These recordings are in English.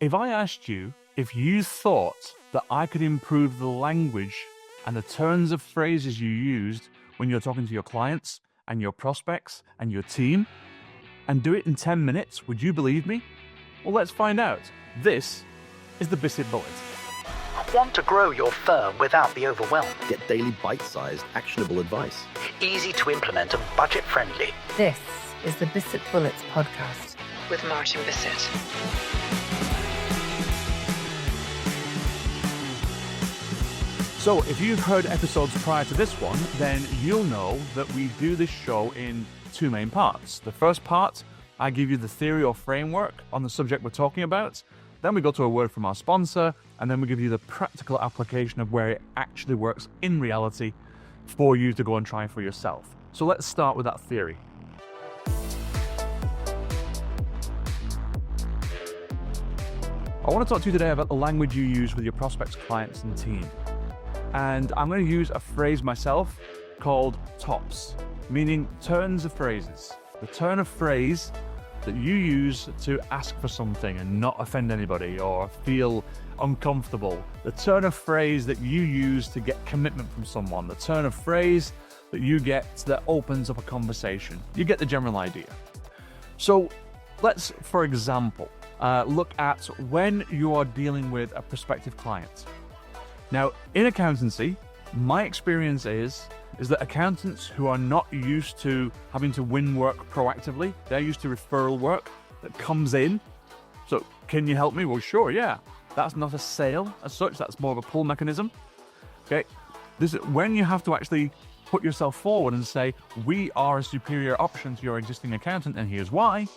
If I asked you if you thought that I could improve the language and the turns of phrases you used when you're talking to your clients and your prospects and your team, and do it in 10 minutes, would you believe me? Well, let's find out. This is the Bissett Bullet. Want to grow your firm without the overwhelm? Get daily bite-sized, actionable advice. Easy to implement and budget-friendly. This is the Bissett Bullet podcast with Martin Bissett. So if you've heard episodes prior to this one, then you'll know that we do this show in two main parts. The first part, I give you the theory or framework on the subject we're talking about. Then we go to a word from our sponsor, and then we give you the practical application of where it actually works in reality for you to go and try for yourself. So let's start with that theory. I want to talk to you today about the language you use with your prospects, clients, and team. And I'm going to use a phrase myself called TOPS, meaning turns of phrases. The turn of phrase that you use to ask for something and not offend anybody or feel uncomfortable. The turn of phrase that you use to get commitment from someone. The turn of phrase that you get that opens up a conversation. You get the general idea. So let's, for example, look at when you are dealing with a prospective client. Now, in accountancy, my experience is that accountants who are not used to having to win work proactively, they're used to referral work that comes in. So, can you help me? Well, sure, yeah. That's not a sale as such, that's more of a pull mechanism. Okay, this is when you have to actually put yourself forward and say, we are a superior option to your existing accountant, and here's why.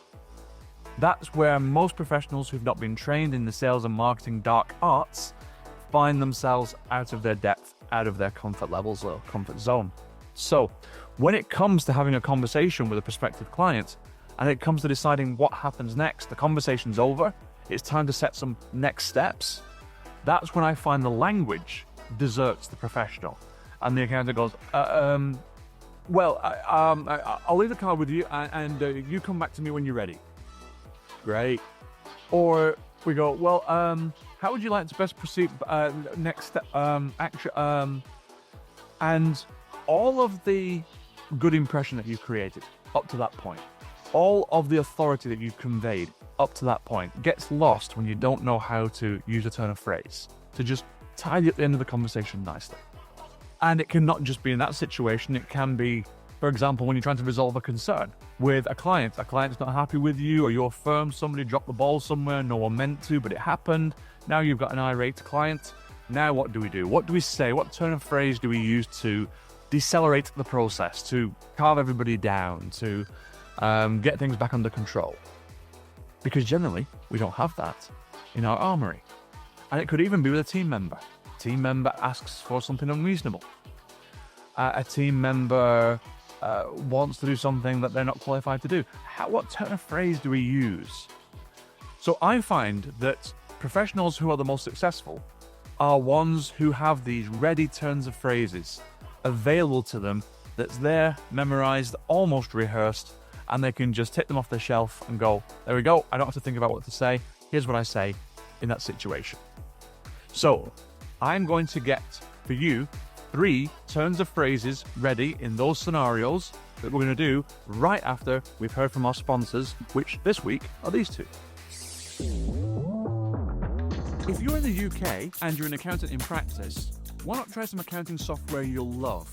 That's where most professionals who've not been trained in the sales and marketing dark arts find themselves out of their depth, out of their comfort levels or comfort zone. So when it comes to having a conversation with a prospective client and it comes to deciding what happens next, the conversation's over, it's time to set some next steps. That's when I find the language deserts the professional. And the accountant goes, I'll leave the card with you and you come back to me when you're ready. Great. Or we go, how would you like to best proceed next step, and all of the good impression that you've created up to that point, all of the authority that you've conveyed up to that point gets lost when you don't know how to use a turn of phrase to just tidy up the end of the conversation nicely. And it can not just be in that situation, it can be, for example, when you're trying to resolve a concern with a client's not happy with you or your firm, somebody dropped the ball somewhere, no one meant to, but it happened. Now you've got an irate client. Now what do we do? What do we say? What turn of phrase do we use to decelerate the process, to calm everybody down, to get things back under control? Because generally, we don't have that in our armory. And it could even be with a team member. A team member asks for something unreasonable. A team member wants to do something that they're not qualified to do. What turn of phrase do we use? So I find that professionals who are the most successful are ones who have these ready turns of phrases available to them that's there, memorized, almost rehearsed, and they can just take them off the shelf and go, there we go, I don't have to think about what to say. Here's what I say in that situation. So I'm going to get for you 3 turns of phrases ready in those scenarios that we're going to do right after we've heard from our sponsors, which this week are these 2. If you're in the UK and you're an accountant in practice, why not try some accounting software you'll love?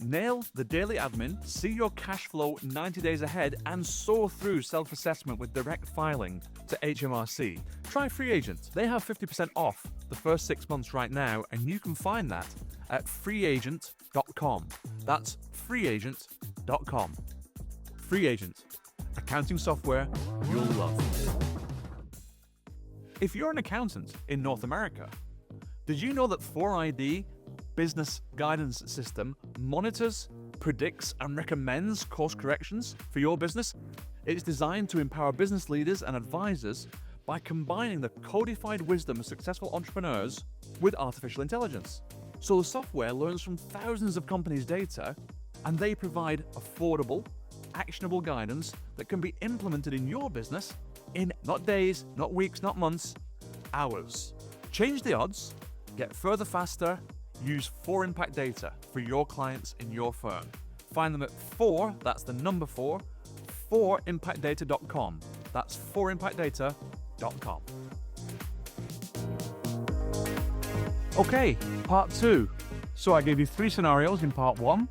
Nail the daily admin, see your cash flow 90 days ahead, and soar through self-assessment with direct filing to HMRC. Try Free Agent. They have 50% off the first 6 months right now, and you can find that at freeagent.com. That's freeagent.com. Free Agent. Accounting software you'll love. If you're an accountant in North America, did you know that 4ID Business Guidance System monitors, predicts, and recommends course corrections for your business? It's designed to empower business leaders and advisors by combining the codified wisdom of successful entrepreneurs with artificial intelligence. So the software learns from thousands of companies' data, and they provide affordable, actionable guidance that can be implemented in your business in not days, not weeks, not months, hours. Change the odds, get further faster, use 4Impact Data for your clients in your firm. Find them at 4, that's the number 4, 4impactdata.com. That's 4impactdata.com. Okay, part 2. So I gave you 3 scenarios in part 1,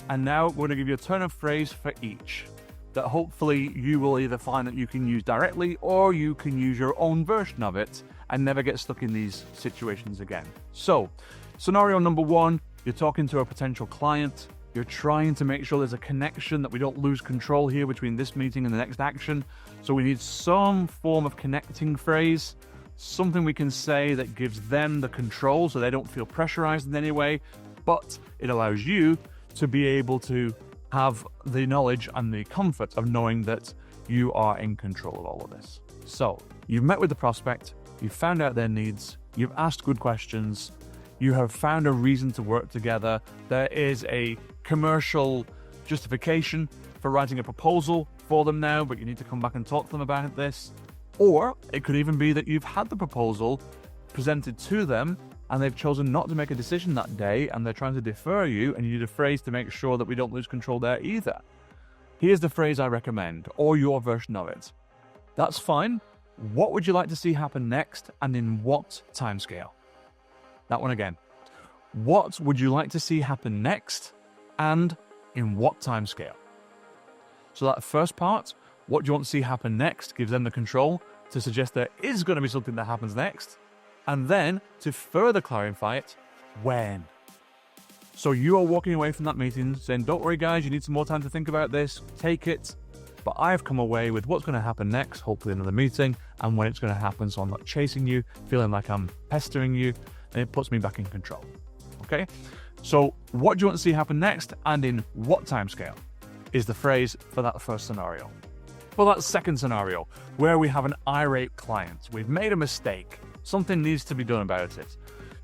and now we're going to give you a turn of phrase for each that hopefully you will either find that you can use directly or you can use your own version of it and never get stuck in these situations again. So, scenario number 1, you're talking to a potential client. You're trying to make sure there's a connection, that we don't lose control here between this meeting and the next action. So we need some form of connecting phrase, something we can say that gives them the control so they don't feel pressurized in any way, but it allows you to be able to have the knowledge and the comfort of knowing that you are in control of all of this. So you've met with the prospect, you've found out their needs, you've asked good questions, you have found a reason to work together. There is a commercial justification for writing a proposal for them now, but you need to come back and talk to them about this. Or it could even be that you've had the proposal presented to them and they've chosen not to make a decision that day and they're trying to defer you, and you need a phrase to make sure that we don't lose control there either. Here's the phrase I recommend, or your version of it. That's fine. What would you like to see happen next, and in what timescale? That one again. What would you like to see happen next, and in what timescale? So that first part, what do you want to see happen next, gives them the control to suggest there is going to be something that happens next, and then to further clarify it, when. So you are walking away from that meeting saying, don't worry guys, you need some more time to think about this, take it, but I've come away with what's going to happen next, hopefully another meeting, and when it's going to happen, so I'm not chasing you, feeling like I'm pestering you, and it puts me back in control. Okay? So what do you want to see happen next, and in what timescale, is the phrase for that first scenario. For that second scenario, where we have an irate client, we've made a mistake, something needs to be done about it.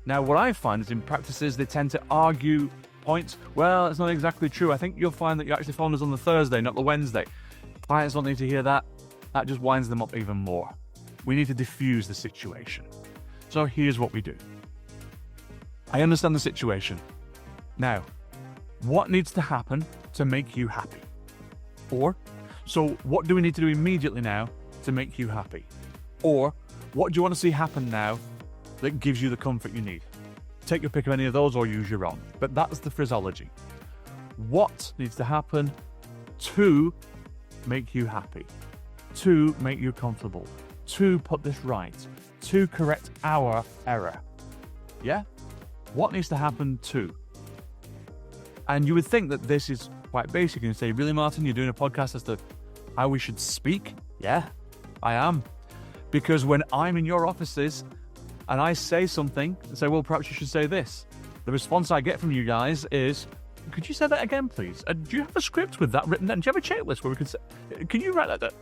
Now, what I find is in practices, they tend to argue points. Well, it's not exactly true. I think you'll find that you actually phoned us on the Thursday, not the Wednesday. Clients don't need to hear that. That just winds them up even more. We need to diffuse the situation. So here's what we do. I understand the situation. Now, what needs to happen to make you happy? Or, so what do we need to do immediately now to make you happy? Or, what do you want to see happen now that gives you the comfort you need? Take your pick of any of those or use your own. But that's the phraseology. What needs to happen to make you happy? To make you comfortable? To put this right? To correct our error? Yeah? What needs to happen to? And you would think that this is quite basic. And you say, really, Martin, you're doing a podcast as to how we should speak? Yeah, I am. Because when I'm in your offices and I say something and say, well, perhaps you should say this, the response I get from you guys is, could you say that again, please? Do you have a script with that written down? Do you have a checklist where we could say, can you write that down?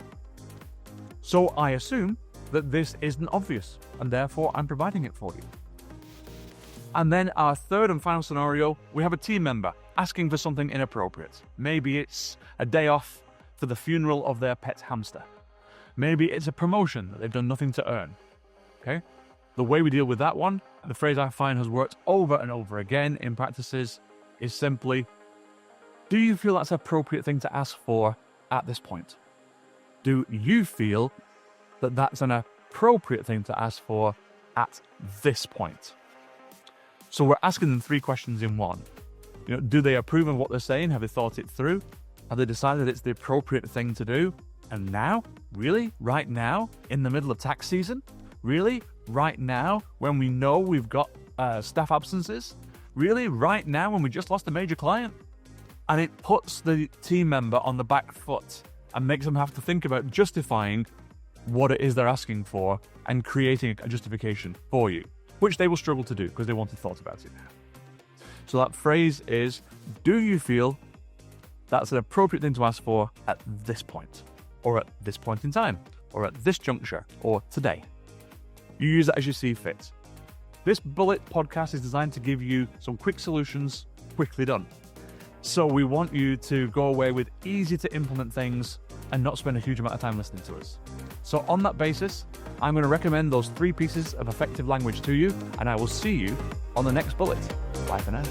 So I assume that this isn't obvious, and therefore I'm providing it for you. And then our third and final scenario, we have a team member asking for something inappropriate. Maybe it's a day off for the funeral of their pet hamster. Maybe it's a promotion that they've done nothing to earn. Okay? The way we deal with that one, the phrase I find has worked over and over again in practices, is simply, do you feel that's an appropriate thing to ask for at this point? Do you feel that that's an appropriate thing to ask for at this point? So we're asking them 3 questions in one. Do they approve of what they're saying? Have they thought it through? Have they decided it's the appropriate thing to do? And now? Really? Right now? In the middle of tax season? Really? Right now? When we know we've got staff absences? Really? Right now when we just lost a major client? And it puts the team member on the back foot and makes them have to think about justifying what it is they're asking for and creating a justification for you, which they will struggle to do because they won't have thought about it now. So that phrase is, do you feel that's an appropriate thing to ask for at this point, or at this point in time, or at this juncture, or today? You use that as you see fit. This Bullet podcast is designed to give you some quick solutions, quickly done. So we want you to go away with easy to implement things and not spend a huge amount of time listening to us. So on that basis, I'm going to recommend those 3 pieces of effective language to you, and I will see you on the next bullet. Bye for now.